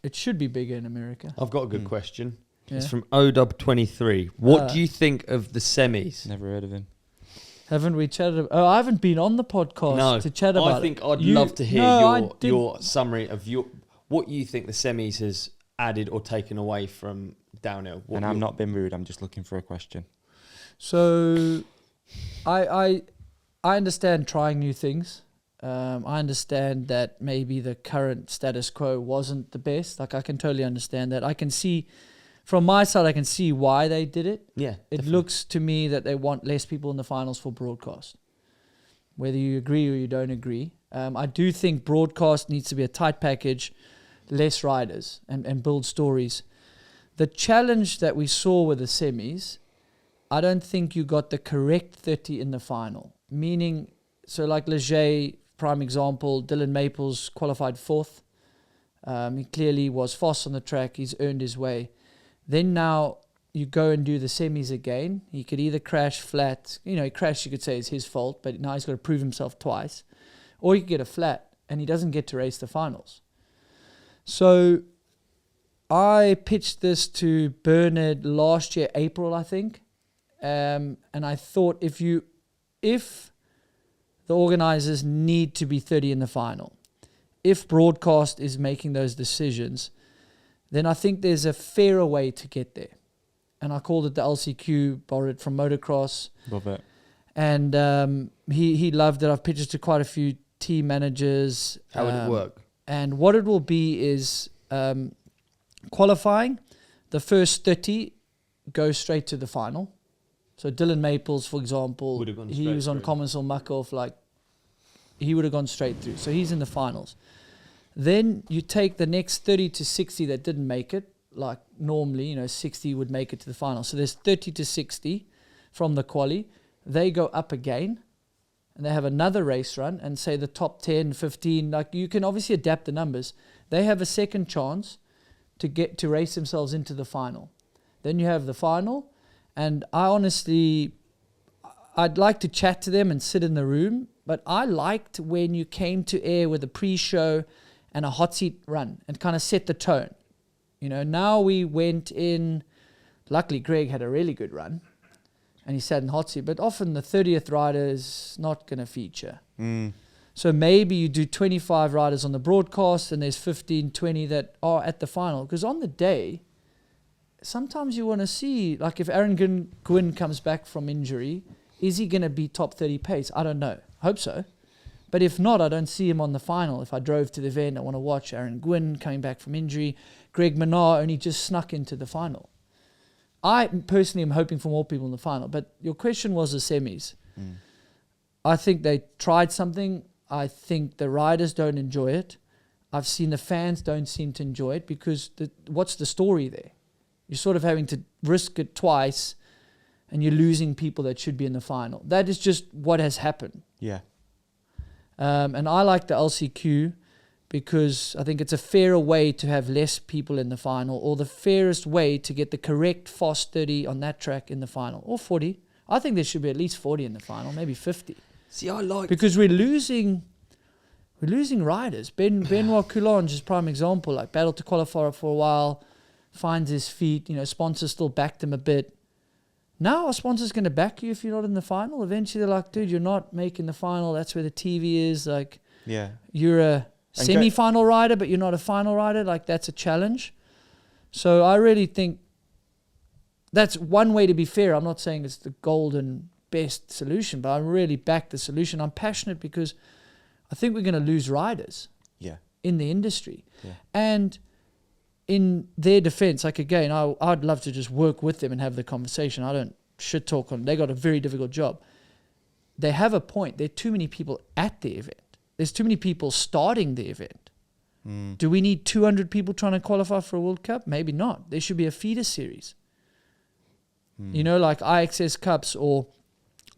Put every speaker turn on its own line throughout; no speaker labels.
It should be bigger in America.
I've got a good question.
Yeah.
It's from ODub23. What do you think of the semis?
Never heard of him.
Haven't we chatted? I haven't been on the podcast to chat about it.
I think I'd love to hear your summary of what you think the semis has added or taken away from downhill.
And I'm not being rude. I'm just looking for a question.
So, I understand trying new things. I understand that maybe the current status quo wasn't the best. Like, I can totally understand that. I can see, from my side, I can see why they did it.
Yeah,
it
definitely.
looks to me that they want less people in the finals for broadcast. Whether you agree or you don't agree. I do think broadcast needs to be a tight package, less riders, and build stories. The challenge that we saw with the semis, I don't think you got the correct 30 in the final. Meaning, so like Leger, prime example, Dylan Maples qualified 4th. He clearly was fast on the track. He's earned his way. Then now you go and do the semis again. He could either crash flat. He crashed, you could say, is his fault, but now he's got to prove himself twice. Or he could get a flat, and he doesn't get to race the finals. So I pitched this to Bernard last year, April, I think. And I thought if the organizers need to be 30 in the final, if broadcast is making those decisions, then I think there's a fairer way to get there. And I called it the LCQ, borrowed from motocross.
Love it.
And he loved it. I've pitched it to quite a few team managers.
How would it work?
And what it will be is qualifying. The first 30 go straight to the final. So Dylan Maples, for example, he was on Commonwealth Muck-Off, he would have gone straight through. So he's in the finals. Then you take the next 30 to 60 that didn't make it, like normally, 60 would make it to the final. So there's 30 to 60 from the quali. They go up again, and they have another race run, and say the top 10, 15, you can obviously adapt the numbers. They have a second chance to get to race themselves into the final. Then you have the final, and I'd like to chat to them and sit in the room, but I liked when you came to air with a pre-show and a hot seat run and kind of set the tone. Now we went in, luckily Greg had a really good run and he sat in hot seat, but often the 30th rider is not going to feature. So maybe you do 25 riders on the broadcast and there's 15, 20 that are at the final. Because on the day, sometimes you want to see, like if Aaron Gwynn comes back from injury, is he going to be top 30 pace? I don't know. Hope so. But if not, I don't see him on the final. If I drove to the event, I want to watch Aaron Gwynn coming back from injury. Greg Minnaar only just snuck into the final. I personally am hoping for more people in the final. But your question was the semis. I think they tried something. I think the riders don't enjoy it. I've seen the fans don't seem to enjoy it because what's the story there? You're sort of having to risk it twice and you're losing people that should be in the final. That is just what has happened.
Yeah.
And I like the LCQ because I think it's a fairer way to have less people in the final, or the fairest way to get the correct fast 30 on that track in the final, or 40. I think there should be at least 40 in the final, maybe 50.
See, I like...
Because we're losing riders. Benoit Coulange is a prime example. Battled to qualify for a while, finds his feet. Sponsors still backed him a bit. Now, are sponsors going to back you if you're not in the final? Eventually, they're like, dude, you're not making the final. That's where the TV is.
Yeah.
You're a semi-final rider, but you're not a final rider. That's a challenge. So I really think that's one way to be fair. I'm not saying it's the golden best solution, but I really back the solution. I'm passionate because I think we're going to lose riders in the industry. Yeah. And in their defense, again, I'd love to just work with them and have the conversation. I don't shit talk on them. They got a very difficult job. They have a point. There are too many people at the event. There's too many people starting the event. Do we need 200 people trying to qualify for a World Cup? Maybe not. There should be a feeder series. Like IXS Cups or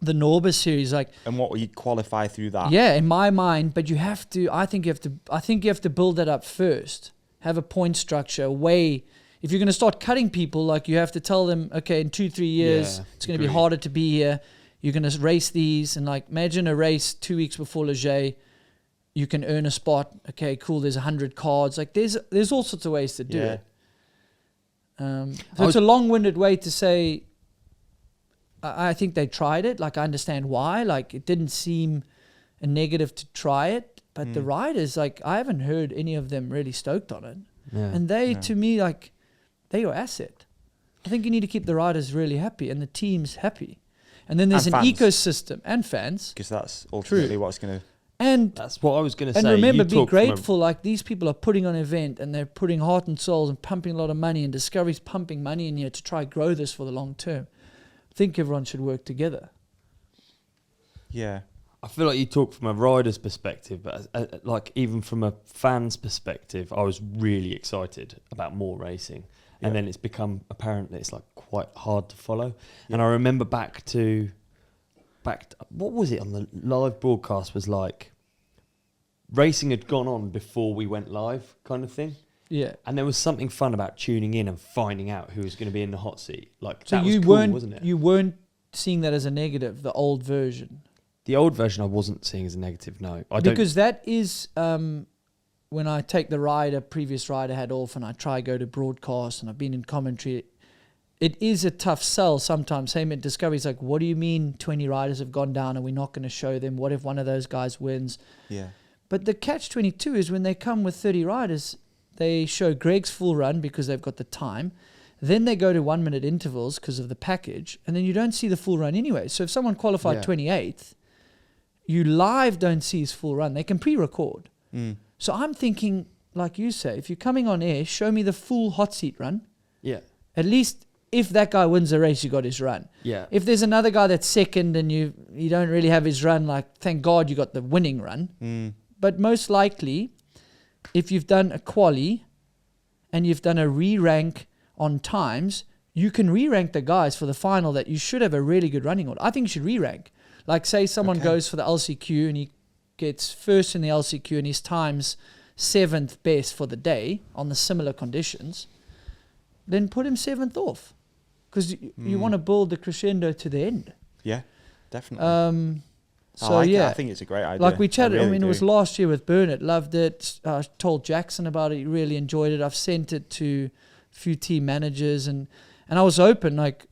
the Norbis series.
And what will you qualify through that?
Yeah, in my mind, but you have to, I think you have to build that up first. Have a point structure, a way. If you're going to start cutting people, you have to tell them, okay, in 2-3 years, it's going to be harder to be here. You're going to race these. And imagine a race 2 weeks before Leger. you can earn a spot. Okay, cool. There's 100 cards. Like there's all sorts of ways to do it. So it's a long-winded way to say, I think they tried it. Like I understand why. Like it didn't seem a negative to try it, but the riders, like I haven't heard any of them really stoked on it. Yeah. And to me, like they're your asset. I think you need to keep the riders really happy and the teams happy. And then there's an ecosystem and fans.
Because that's ultimately what's going to...
And
that's what I was going to say.
And remember, be grateful. Like these people are putting on an event and they're putting heart and souls and pumping a lot of money, and Discovery's pumping money in here to try grow this for the long term. I think everyone should work together.
Yeah.
I feel like you talk from a rider's perspective, but like even from a fan's perspective, I was really excited about more racing. And then it's become apparently it's like quite hard to follow. Yeah. And I remember back to what was it on the live broadcast was like racing had gone on before we went live kind of thing.
Yeah.
And there was something fun about tuning in and finding out who was going to be in the hot seat. Like
so
that was cool, wasn't it?
You weren't seeing that as a negative, the old version.
The old version I wasn't seeing as a negative, no.
Because that is when I take the previous rider had off and I try go to broadcast and I've been in commentary, it is a tough sell sometimes. Same at Discovery, it's like, what do you mean 20 riders have gone down and we're not going to show them? What if one of those guys wins?
Yeah.
But the catch-22 is when they come with 30 riders, they show Greg's full run because they've got the time. Then they go to 1 minute intervals because of the package. And then you don't see the full run anyway. So if someone qualified 28th, you live don't see his full run. They can pre-record. So I'm thinking, like you say, if you're coming on air, show me the full hot seat run.
Yeah.
At least if that guy wins the race, you got his run.
Yeah.
If there's another guy that's second and you don't really have his run, like thank God you got the winning run. But most likely, if you've done a quali and you've done a re-rank on times, you can re-rank the guys for the final that you should have a really good running order. I think you should re-rank. Like say someone goes for the LCQ and he gets first in the LCQ and his time's 7th best for the day on the similar conditions, then put him 7th off. Because you want to build the crescendo to the end.
Yeah, definitely. I think it's a great idea.
Like we chatted, it was last year with Bernard, loved it. I told Jackson about it, he really enjoyed it. I've sent it to a few team managers and I was open, like,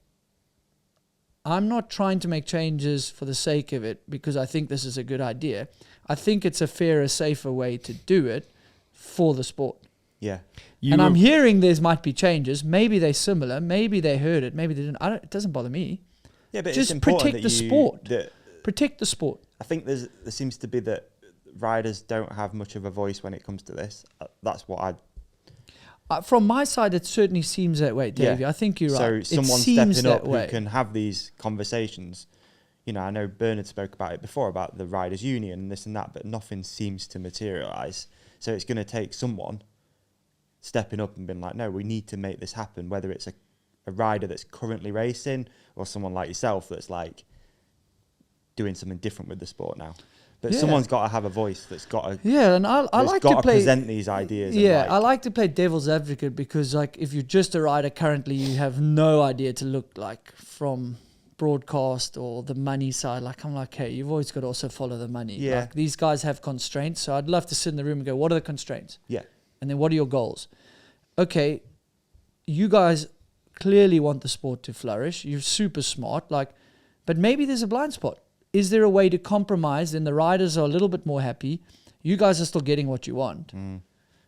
I'm not trying to make changes for the sake of it because I think this is a good idea. I think it's a fairer, safer way to do it for the sport.
Yeah.
I'm hearing there might be changes. Maybe they're similar. Maybe they heard it. Maybe they didn't. It doesn't bother me.
Yeah, but
just
it's
protect the sport. Protect the sport.
I think there seems to be that riders don't have much of a voice when it comes to this. That's what
from my side, it certainly seems that way, Davey. Yeah. I think you're right.
So someone stepping up who can have these conversations. You know, I know Bernard spoke about it before, about the riders' union and this and that, but nothing seems to materialise. So it's going to take someone stepping up and being like, no, we need to make this happen, whether it's a rider that's currently racing or someone like yourself that's like doing something different with the sport now. But someone's got to have a voice that's got to...
Yeah, and I like to play...
present these ideas.
Yeah, I like to play devil's advocate because, like, if you're just a rider currently, you have no idea to look like from broadcast or the money side. Like, I'm like, hey, you've always got to also follow the money.
Yeah.
Like, these guys have constraints, so I'd love to sit in the room and go, what are the constraints?
Yeah.
And then what are your goals? Okay, you guys clearly want the sport to flourish. You're super smart, like, but maybe there's a blind spot. Is there a way to compromise? Then the riders are a little bit more happy. You guys are still getting what you want. And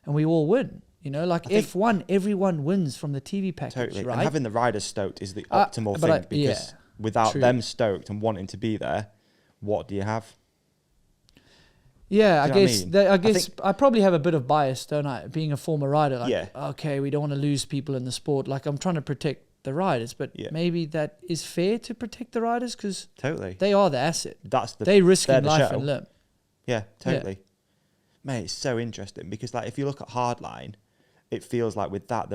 we all win. You know, like F1, everyone wins from the TV package,
totally.
Right?
And having the riders stoked is the optimal thing because without them stoked and wanting to be there, what do you have?
Yeah, I guess I probably have a bit of bias, don't I? Being a former rider, like, okay, we don't want to lose people in the sport. Like, I'm trying to protect the riders, but maybe that is fair to protect the riders because they are the asset. They risking life and limb.
Yeah, totally. Yeah. Mate, it's so interesting because, like, if you look at Hardline, it feels like with that,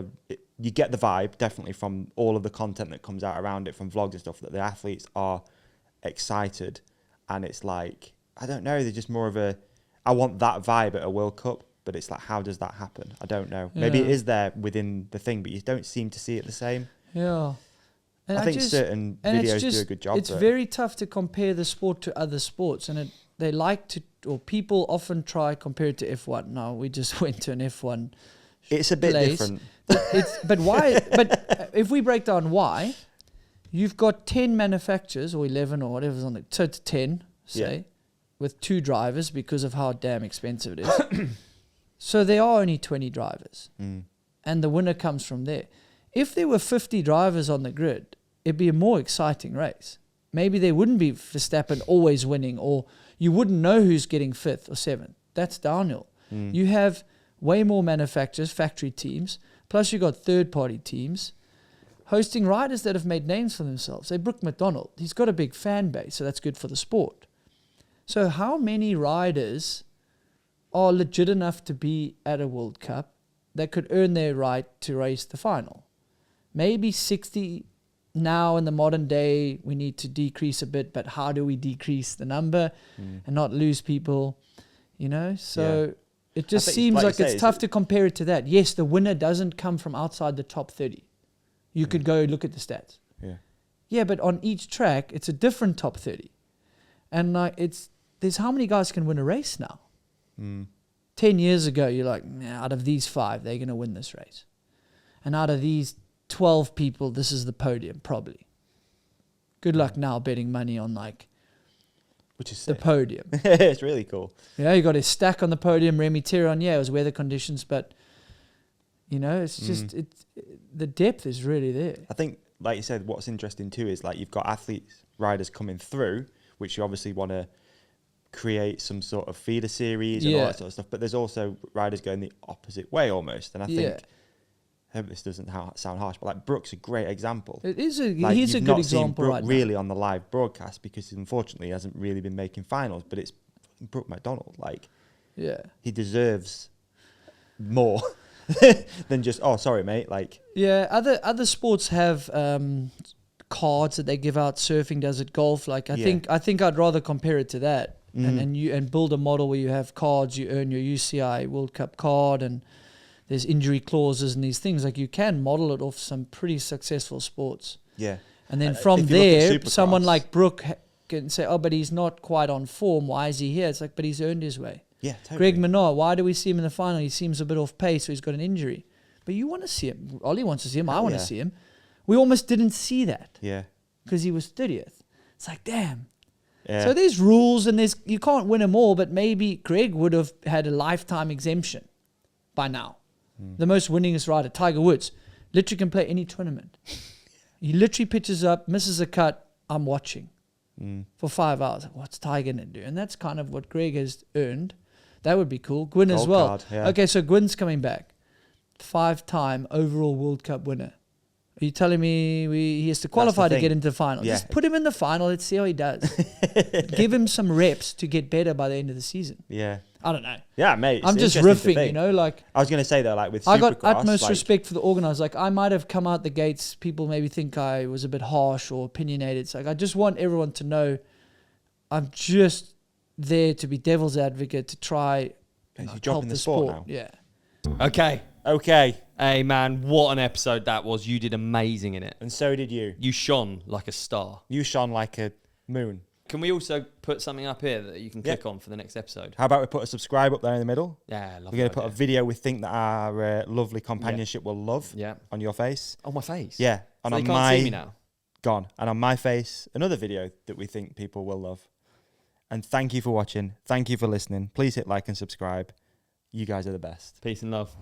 you get the vibe definitely from all of the content that comes out around it, from vlogs and stuff, that the athletes are excited, and it's like, I don't know, they're just more of I want that vibe at a World Cup, but it's like, how does that happen? I don't know. Maybe it is there within the thing, but you don't seem to see it the same.
Yeah. And
I think certain videos do a good job.
It's very tough to compare the sport to other sports, and they like to or people often try compare it to F1. Now we just went to an F1.
It's a bit different.
But why? But if we break down why, you've got 10 manufacturers or 11 or whatever's on it. So it's 10, say, with 2 drivers because of how damn expensive it is. So there are only 20 drivers, and the winner comes from there. If there were 50 drivers on the grid, it'd be a more exciting race. Maybe there wouldn't be Verstappen always winning, or you wouldn't know who's getting 5th or 7th. That's downhill. You have way more manufacturers, factory teams, plus you've got third-party teams hosting riders that have made names for themselves. Say Brooke McDonald, he's got a big fan base, so that's good for the sport. So how many riders are legit enough to be at a World Cup that could earn their right to race the final? Maybe 60 now in the modern day. We need to decrease a bit, but how do we decrease the number and not lose people? You know, so it just seems like it's tough to compare it to that. Yes, the winner doesn't come from outside the top 30. You could go look at the stats. Yeah, but on each track, it's a different top 30. And like there's how many guys can win a race now? 10 years ago, you're like, nah, out of these 5, they're going to win this race. And out of these 12 people, this is the podium, probably. Good luck now betting money on like
which is
the podium.
It's really cool.
You know, you got his stack on the podium, Remy Pierron. Yeah, it was weather conditions, but you know, it's just the depth is really there.
I think, like you said, what's interesting too is like you've got athletes, riders coming through, which you obviously want to create some sort of feeder series and all that sort of stuff. But there's also riders going the opposite way almost, and I think. I hope this doesn't sound harsh, but like Brooke's a great example.
It is he's a good example
Brooke
right
really
now.
on the live broadcast because unfortunately he hasn't really been making finals, but it's Brooke McDonald. Like, he deserves more than just, oh, sorry, mate. Like,
other sports have cards that they give out. Surfing does it, golf. Like, I think I'd rather compare it to that and build a model where you have cards, you earn your UCI World Cup card, and there's injury clauses and these things. Like, you can model it off some pretty successful sports.
Yeah.
And then from there, someone like Brooke can say, oh, but he's not quite on form. Why is he here? It's like, but he's earned his way.
Yeah, totally.
Greg Minnaar, why do we see him in the final? He seems a bit off pace, so he's got an injury. But you want to see him. Olly wants to see him. I want to see him. We almost didn't see that.
Yeah.
Because he was 30th. It's like, damn.
Yeah.
So there's rules and you can't win them all, but maybe Greg would have had a lifetime exemption by now. The most winningest rider, Tiger Woods, literally can play any tournament. He literally pitches up, misses a cut, I'm watching for 5 hours. What's Tiger going to do? And that's kind of what Greg has earned. That would be cool. Gwyn Gold as well. Card, okay, so Gwyn's coming back. 5-time overall World Cup winner. Are you telling me he has to qualify to get into the final? Yeah. Just put him in the final. Let's see how he does. Give him some reps to get better by the end of the season.
Yeah.
I don't know.
Yeah, mate.
I'm just riffing, you know, like.
I was going to say though, like with
Supercross, I got utmost respect for the organizers. Like, I might have come out the gates. People maybe think I was a bit harsh or opinionated. It's like, I just want everyone to know I'm just there to be devil's advocate to try help the sport now. Yeah.
Okay. Hey, man, what an episode that was. You did amazing in it.
And so did you.
You shone like a star.
You shone like a moon.
Can we also put something up here that you can click on for the next episode?
How about we put a subscribe up there in the middle?
Yeah,
we're going to put a video we think that our lovely companionship will love on your face.
On my face?
Yeah.
And so they can't see me now?
Gone. And on my face, another video that we think people will love. And thank you for watching. Thank you for listening. Please hit like and subscribe. You guys are the best.
Peace and love.